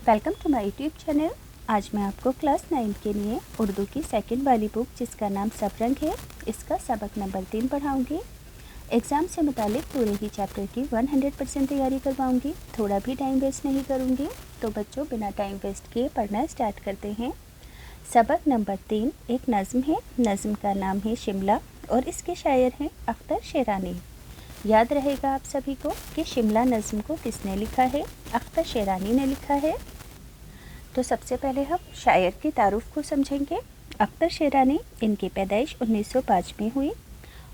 Welcome to my YouTube channel. आज मैं आपको क्लास 9 के लिए उर्दू की सेकंड वाली बुक जिसका नाम सब रंग है, इसका सबक नंबर 3 पढ़ाऊँगी। एग्ज़ाम से मुतालिक पूरे ही चैप्टर की 100% तैयारी करवाऊँगी, थोड़ा भी टाइम वेस्ट नहीं करूँगी। तो बच्चों बिना टाइम वेस्ट किए पढ़ना स्टार्ट करते हैं। सबक नंबर 3 एक नज़्म है। नज़्म का नाम है शिमला और इसके शायर हैं अख्तर शेरानी। याद रहेगा आप सभी को कि शिमला नज़्म को किसने लिखा है? अख्तर शेरानी ने लिखा है। तो सबसे पहले हम शायर की तारुफ को समझेंगे। अख्तर शेरानी, इनकी पैदाइश 1905 में हुई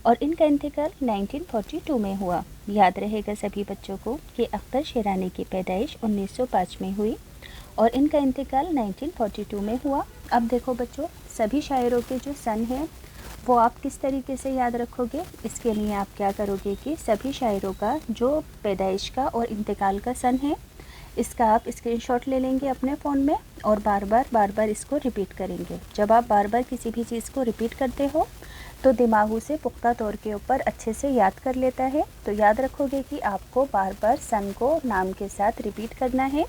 और इनका इंतकाल 1942 में हुआ। याद रहेगा सभी बच्चों को कि अख्तर शेरानी की पैदाइश 1905 में हुई और इनका इंतकाल 1942 में हुआ। अब देखो बच्चों, सभी शायरों के जो सन हैं वो आप किस तरीके से याद रखोगे। इसके लिए आप क्या करोगे कि सभी शायरों का जो पैदाइश का और इंतकाल का सन है, इसका आप स्क्रीनशॉट ले लेंगे अपने फ़ोन में और बार बार इसको रिपीट करेंगे। जब आप बार बार किसी भी चीज़ को रिपीट करते हो तो दिमाग से पुख्ता तौर के ऊपर अच्छे से याद कर लेता है। तो याद रखोगे कि आपको बार बार सन को नाम के साथ रिपीट करना है,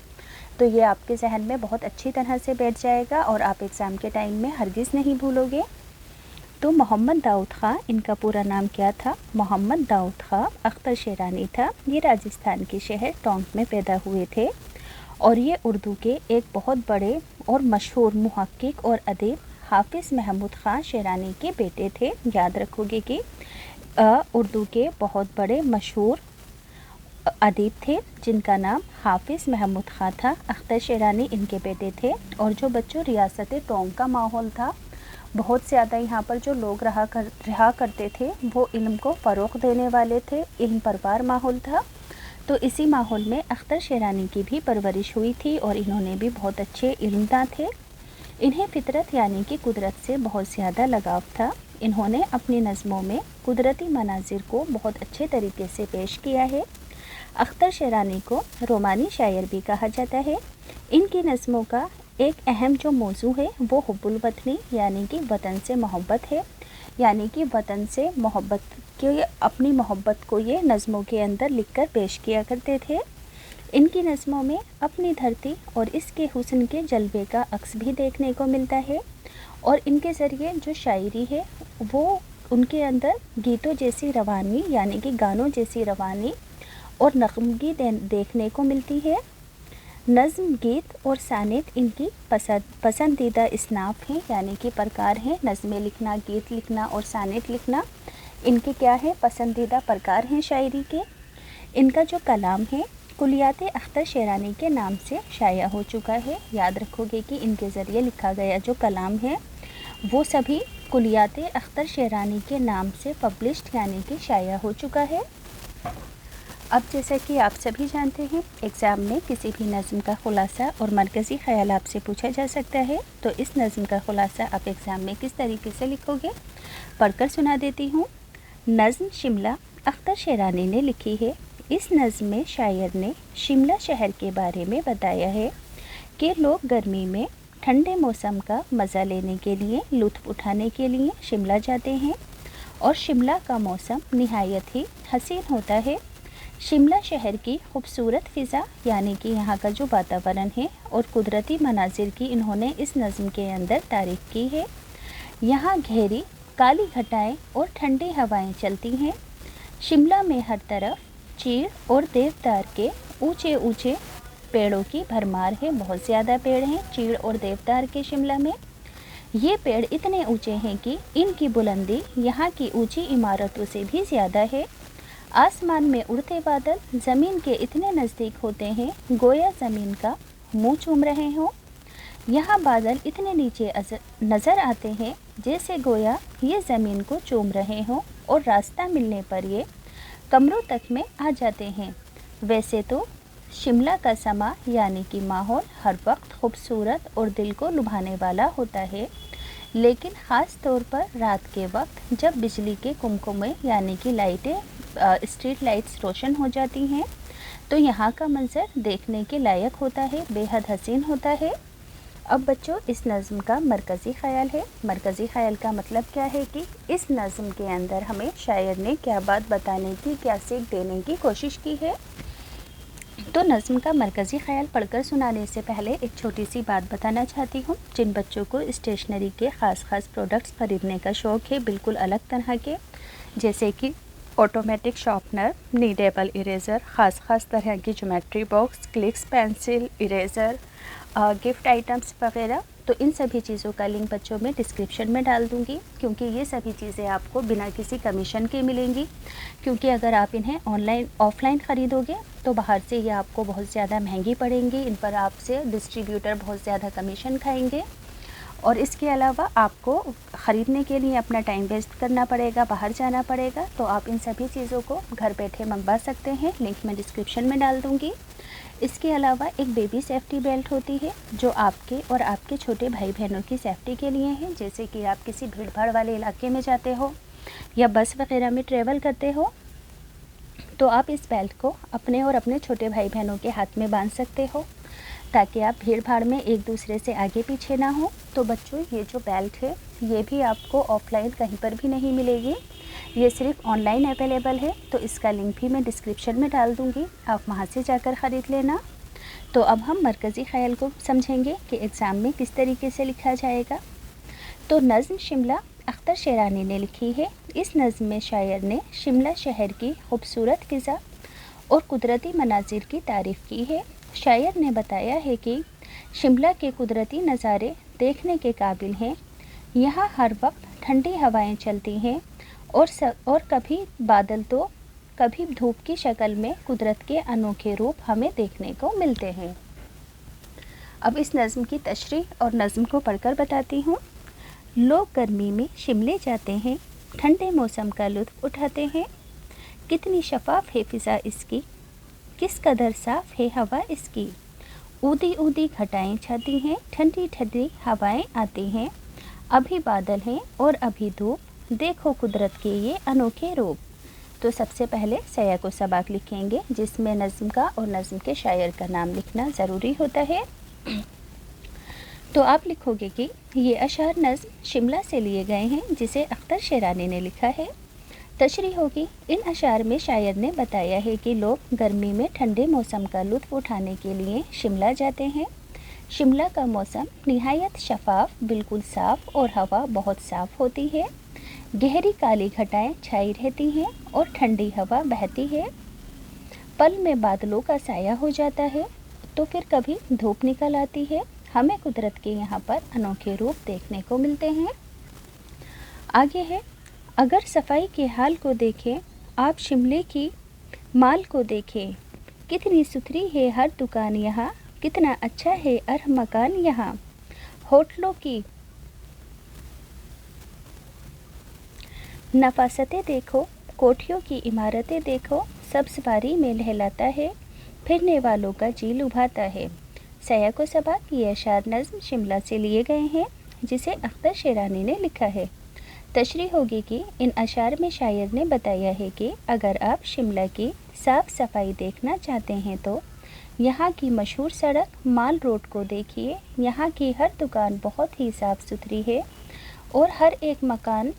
तो ये आपके जहन में बहुत अच्छी तरह से बैठ जाएगा और आप एग्ज़ाम के टाइम में हरगिज़ नहीं भूलोगे। तो मोहम्मद दाऊद ख़ां, इनका पूरा नाम क्या था? मोहम्मद दाऊद ख़ां अख्तर शेरानी था। ये राजस्थान के शहर टोंक में पैदा हुए थे और ये उर्दू के एक बहुत बड़े और मशहूर मुहक्किक और अदीब हाफिज़ महमूद ख़ां शेरानी के बेटे थे। याद रखोगे कि उर्दू के बहुत बड़े मशहूर अदीब थे जिनका नाम हाफिज़ महमूद ख़ां था। अख्तर शेरानी इनके बेटे थे। और जो बच्चों रियासत टोंक का माहौल था, बहुत ज़्यादा यहाँ पर जो लोग रहा करते थे वो इल्म को फ़रोग़ देने वाले थे, इल्म परवार माहौल था। तो इसी माहौल में अख्तर शेरानी की भी परवरिश हुई थी और इन्होंने भी बहुत अच्छे इल्मदां थे। इन्हें फ़ितरत यानी कि कुदरत से बहुत ज़्यादा लगाव था। इन्होंने अपनी नज़मों में कुदरती मनाजिर को बहुत अच्छे तरीके से पेश किया है। अख्तर शेरानी को रोमानी शायर भी कहा जाता है। इनकी नज़मों का एक अहम जो मौजू है वो हुब्बुल वतनी यानी कि वतन से मोहब्बत है। यानी कि वतन से मोहब्बत के अपनी मोहब्बत को ये नज़मों के अंदर लिखकर पेश किया करते थे। इनकी नज़मों में अपनी धरती और इसके हुस्न के जलवे का अक्स भी देखने को मिलता है और इनके ज़रिए जो शायरी है वो उनके अंदर गीतों जैसी रवानी यानी कि गानों जैसी रवानी और नग़मगी देखने को मिलती है। नज़्म, गीत और सानेत इनकी पसंदीदा इसनाफ हैं यानी कि प्रकार हैं। नज़में लिखना, गीत लिखना और सानेत लिखना इनके क्या है? पसंदीदा प्रकार हैं शायरी के। इनका जो कलाम है कुलियात अख्तर शेरानी के नाम से शाया हो चुका है। याद रखोगे कि इनके ज़रिए लिखा गया जो कलाम है वो सभी कुलियात अख्तर शेरानी के नाम से पब्लिश्ड यानी कि शाया हो चुका है। अब जैसा कि आप सभी जानते हैं, एग्ज़ाम में किसी भी नज़्म का ख़ुलासा और मरकज़ी ख़याल आपसे पूछा जा सकता है। तो इस नज़्म का ख़ुलासा आप एग्ज़ाम में किस तरीके से लिखोगे, पढ़कर सुना देती हूँ। नज़्म शिमला अख्तर शेरानी ने लिखी है। इस नज़्म में शायर ने शिमला शहर के बारे में बताया है कि लोग गर्मी में ठंडे मौसम का मज़ा लेने के लिए, लुत्फ़ उठाने के लिए शिमला जाते हैं और शिमला का मौसम निहायत ही हसीन होता है। शिमला शहर की खूबसूरत फ़िज़ा यानी कि यहाँ का जो वातावरण है और कुदरती मनाजिर की इन्होंने इस नज़्म के अंदर तारीफ़ की है। यहाँ गहरी काली घटाएं और ठंडी हवाएं चलती हैं। शिमला में हर तरफ चीड़ और देवदार के ऊंचे ऊंचे पेड़ों की भरमार है। बहुत ज़्यादा पेड़ हैं चीड़ और देवदार के शिमला में। ये पेड़ इतने ऊंचे हैं कि इनकी बुलंदी यहाँ की ऊंची इमारतों से भी ज़्यादा है। आसमान में उड़ते बादल ज़मीन के इतने नज़दीक होते हैं गोया ज़मीन का मुंह चूम रहे हों। यहाँ बादल इतने नीचे नज़र आते हैं जैसे गोया ये ज़मीन को चूम रहे हों और रास्ता मिलने पर ये कमरों तक में आ जाते हैं। वैसे तो शिमला का समा यानी कि माहौल हर वक्त खूबसूरत और दिल को लुभाने वाला होता है, लेकिन ख़ास तौर पर रात के वक्त जब बिजली के कुमकुमे यानी कि लाइटें, स्ट्रीट लाइट्स रोशन हो जाती हैं तो यहाँ का मंज़र देखने के लायक होता है, बेहद हसीन होता है। अब बच्चों इस नज़्म का मरकज़ी ख़याल है। मरकज़ी ख़याल का मतलब क्या है कि इस नज़्म के अंदर हमें शायर ने क्या बात बताने की, क्या सीख देने की कोशिश की है। तो नज़्म का मरकज़ी ख़याल पढ़कर सुनाने से पहले एक छोटी सी बात बताना चाहती हूँ। जिन बच्चों को स्टेशनरी के ख़ास प्रोडक्ट्स ख़रीदने का शौक़ है, बिल्कुल अलग तरह के, जैसे कि ऑटोमेटिक शार्पनर, नीडेबल इरेज़र, ख़ास तरह की geometry box, clicks, pencil, eraser, gift items वगैरह, तो इन सभी चीज़ों का लिंक बच्चों में डिस्क्रिप्शन में डाल दूँगी, क्योंकि ये सभी चीज़ें आपको बिना किसी कमीशन के मिलेंगी। क्योंकि अगर आप इन्हें ऑफ़लाइन ख़रीदोगे तो बाहर से ये आपको बहुत ज़्यादा महंगी पड़ेंगी, इन पर आपसे डिस्ट्रीब्यूटर बहुत ज़्यादा कमीशन खाएंगे, और इसके अलावा आपको ख़रीदने के लिए अपना टाइम वेस्ट करना पड़ेगा, बाहर जाना पड़ेगा। तो आप इन सभी चीज़ों को घर बैठे मंगवा सकते हैं, लिंक मैं डिस्क्रिप्शन में डाल दूँगी। इसके अलावा एक बेबी सेफ्टी बेल्ट होती है जो आपके और आपके छोटे भाई बहनों की सेफ्टी के लिए है। जैसे कि आप किसी भीड़ भाड़ वाले इलाके में जाते हो या बस वगैरह में ट्रैवल करते हो, तो आप इस बेल्ट को अपने और अपने छोटे भाई बहनों के हाथ में बांध सकते हो, ताकि आप भीड़ भाड़ में एक दूसरे से आगे पीछे ना हो। तो बच्चों, ये जो बेल्ट है ये भी आपको ऑफ़लाइन कहीं पर भी नहीं मिलेगी, ये सिर्फ ऑनलाइन अवेलेबल है। तो इसका लिंक भी मैं डिस्क्रिप्शन में डाल दूँगी, आप वहाँ से जाकर ख़रीद लेना। तो अब हम मरकज़ी ख़याल को समझेंगे कि एग्ज़ाम में किस तरीके से लिखा जाएगा। तो नज़्म शिमला अख्तर शेरानी ने लिखी है। इस नज़्म में शायर ने शिमला शहर की खूबसूरत फ़िज़ा और कुदरती मनाज़िर की तारीफ़ की है। शायर ने बताया है कि शिमला के कुदरती नज़ारे देखने के काबिल हैं। यहाँ हर वक्त ठंडी हवाएं चलती हैं और कभी बादल तो कभी धूप की शक्ल में कुदरत के अनोखे रूप हमें देखने को मिलते हैं। अब इस नज़्म की तशरीह और नज़्म को पढ़कर बताती हूँ। लोग गर्मी में शिमले जाते हैं, ठंडे मौसम का लुत्फ़ उठाते हैं। कितनी शफ़ाफ़ है फ़िज़ा इसकी, किस कदर साफ़ है हवा इसकी। ऊदी ऊदी घटाएं छाती हैं, ठंडी ठंडी हवाएं आती हैं। अभी बादल हैं और अभी धूप, देखो कुदरत के ये अनोखे रूप। तो सबसे पहले सया को सबाक लिखेंगे, जिसमें नज़्म का और नज़्म के शायर का नाम लिखना ज़रूरी होता है। तो आप लिखोगे कि ये अशार नज़्म शिमला से लिए गए हैं, जिसे अख्तर शेरानी ने लिखा है। तशरीह होगी। इन अशार में शायर ने बताया है कि लोग गर्मी में ठंडे मौसम का लुत्फ़ उठाने के लिए शिमला जाते हैं। शिमला का मौसम निहायत शफ़ाफ़, बिल्कुल साफ़ और हवा बहुत साफ़ होती है। गहरी काली घटाएं छाई रहती हैं और ठंडी हवा बहती है। पल में बादलों का साया हो जाता है तो फिर कभी धूप निकल आती है। हमें कुदरत के यहाँ पर अनोखे रूप देखने को मिलते हैं। आगे है, अगर सफाई के हाल को देखें, आप शिमले की माल को देखें। कितनी सुथरी है हर दुकान यहाँ, कितना अच्छा है हर मकान यहाँ। होटलों की नफासतें देखो, कोठियों की इमारतें देखो, सब्ज़बारी में लहलाता है, फिरने वालों का जी लुभाता है। सया को सबाक ये अशार नज़्म शिमला से लिए गए हैं, जिसे अख्तर शेरानी ने लिखा है। तशरीह होगी कि इन अशार में शायर ने बताया है कि अगर आप शिमला की साफ़ सफाई देखना चाहते हैं तो यहाँ की मशहूर सड़क माल रोड को देखिए। यहाँ की हर दुकान बहुत ही साफ़ सुथरी है और हर एक मकान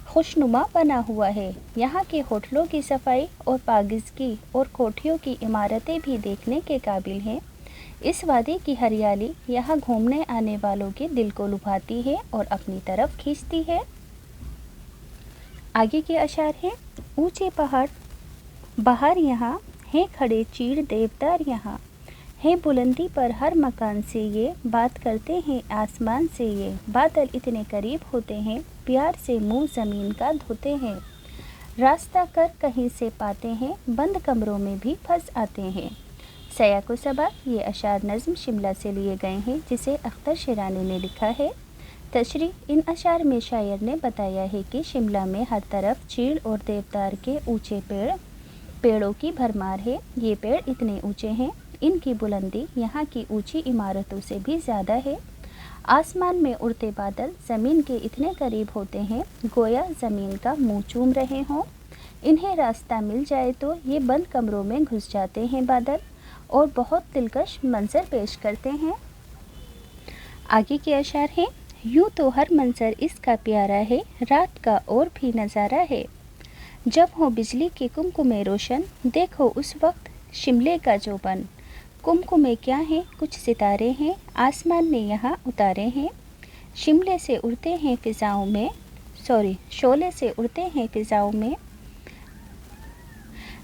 खुशनुमा बना हुआ है। यहाँ के होटलों की सफाई और पाकिज़गी और कोठियों की इमारतें भी देखने के काबिल हैं। इस वादी की हरियाली यहाँ घूमने आने वालों के दिल को लुभाती है और अपनी तरफ खींचती है। आगे के अशार हैं, ऊंचे पहाड़ बाहर यहाँ हैं खड़े चीड़ देवदार यहाँ हैं बुलंदी पर हर मकान से ये बात करते हैं आसमान से ये बादल इतने करीब होते हैं प्यार से मुंह ज़मीन का धोते हैं रास्ता कर कहीं से पाते हैं बंद कमरों में भी फंस आते हैं। सया को सबाक ये अशार नज़्म शिमला से लिए गए हैं, जिसे अख्तर शेरानी ने लिखा है। तशरीह इन अशार में शायर ने बताया है कि शिमला में हर तरफ चीड़ और देवदार के ऊंचे पेड़ों की भरमार है। ये पेड़ इतने ऊंचे हैं, इनकी बुलंदी यहाँ की ऊंची इमारतों से भी ज़्यादा है। आसमान में उड़ते बादल ज़मीन के इतने करीब होते हैं गोया ज़मीन का मुंह चूम रहे हों। इन्हें रास्ता मिल जाए तो ये बंद कमरों में घुस जाते हैं बादल और बहुत दिलकश मंजर पेश करते हैं। आगे के अशार हैं, यूँ तो हर मंजर इसका प्यारा है रात का और भी नज़ारा है। जब हो बिजली के कुमकुमे रोशन देखो उस वक्त शिमले का जोबन। कुमकुमे क्या हैं, कुछ सितारे हैं, आसमान ने यहाँ उतारे हैं। शिमले से उड़ते हैं फ़िज़ाओं में, शोले से उड़ते हैं फ़िज़ाओं में,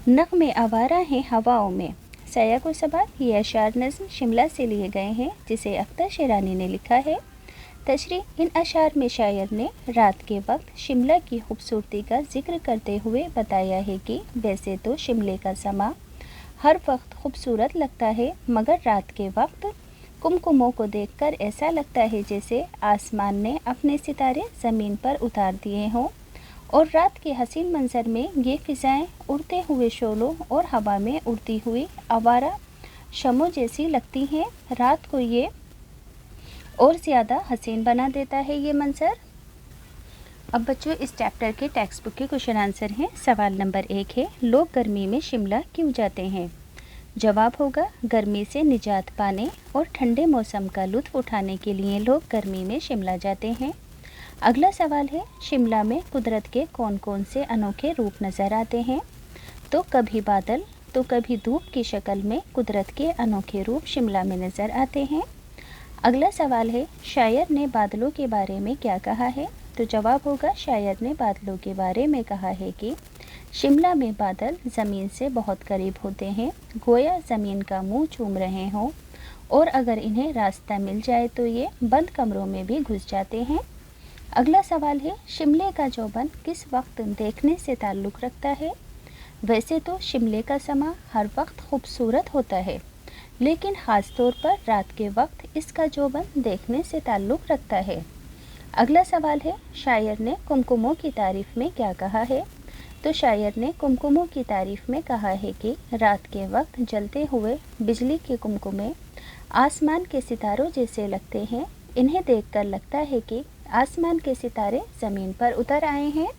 नग़्मे आवारा हैं हवाओं में। सयाक व सबाक ये अशार नज़्म शिमला से लिए गए हैं, जिसे अख्तर शेरानी ने लिखा है। तशरीह, इन अशार में शायर ने रात के वक्त शिमला की खूबसूरती का जिक्र करते हुए बताया है कि वैसे तो शिमले का समा हर वक्त खूबसूरत लगता है, मगर रात के वक्त कुमकुमों को देखकर ऐसा लगता है जैसे आसमान ने अपने सितारे ज़मीन पर उतार दिए हों, और रात के हसीन मंज़र में ये फ़िज़ाएँ उड़ते हुए शोलों और हवा में उड़ती हुई आवारा शमों जैसी लगती हैं। रात को ये और ज़्यादा हसीन बना देता है ये मंज़र। अब बच्चों, इस चैप्टर के टेक्स्ट बुक के क्वेश्चन आंसर हैं। सवाल नंबर 1 है, लोग गर्मी में शिमला क्यों जाते हैं? जवाब होगा, गर्मी से निजात पाने और ठंडे मौसम का लुत्फ़ उठाने के लिए लोग गर्मी में शिमला जाते हैं। अगला सवाल है, शिमला में कुदरत के कौन कौन से अनोखे रूप नज़र आते हैं? तो कभी बादल तो कभी धूप की शक्ल में कुदरत के अनोखे रूप शिमला में नज़र आते हैं। अगला सवाल है, शायर ने बादलों के बारे में क्या कहा है? तो जवाब होगा, शायर ने बादलों के बारे में कहा है कि शिमला में बादल ज़मीन से बहुत करीब होते हैं, गोया ज़मीन का मुंह चूम रहे हों, और अगर इन्हें रास्ता मिल जाए तो ये बंद कमरों में भी घुस जाते हैं। अगला सवाल है, शिमले का जोबन किस वक्त देखने से ताल्लुक़ रखता है? वैसे तो शिमले का समा हर वक्त खूबसूरत होता है, लेकिन ख़ास तौर पर रात के वक्त इसका जोबन देखने से ताल्लुक़ रखता है। अगला सवाल है, शायर ने कुमकुमों की तारीफ़ में क्या कहा है? तो शायर ने कुमकुमों की तारीफ़ में कहा है कि रात के वक्त जलते हुए बिजली के कुमकुमे आसमान के सितारों जैसे लगते हैं। इन्हें देखकर लगता है कि आसमान के सितारे ज़मीन पर उतर आए हैं।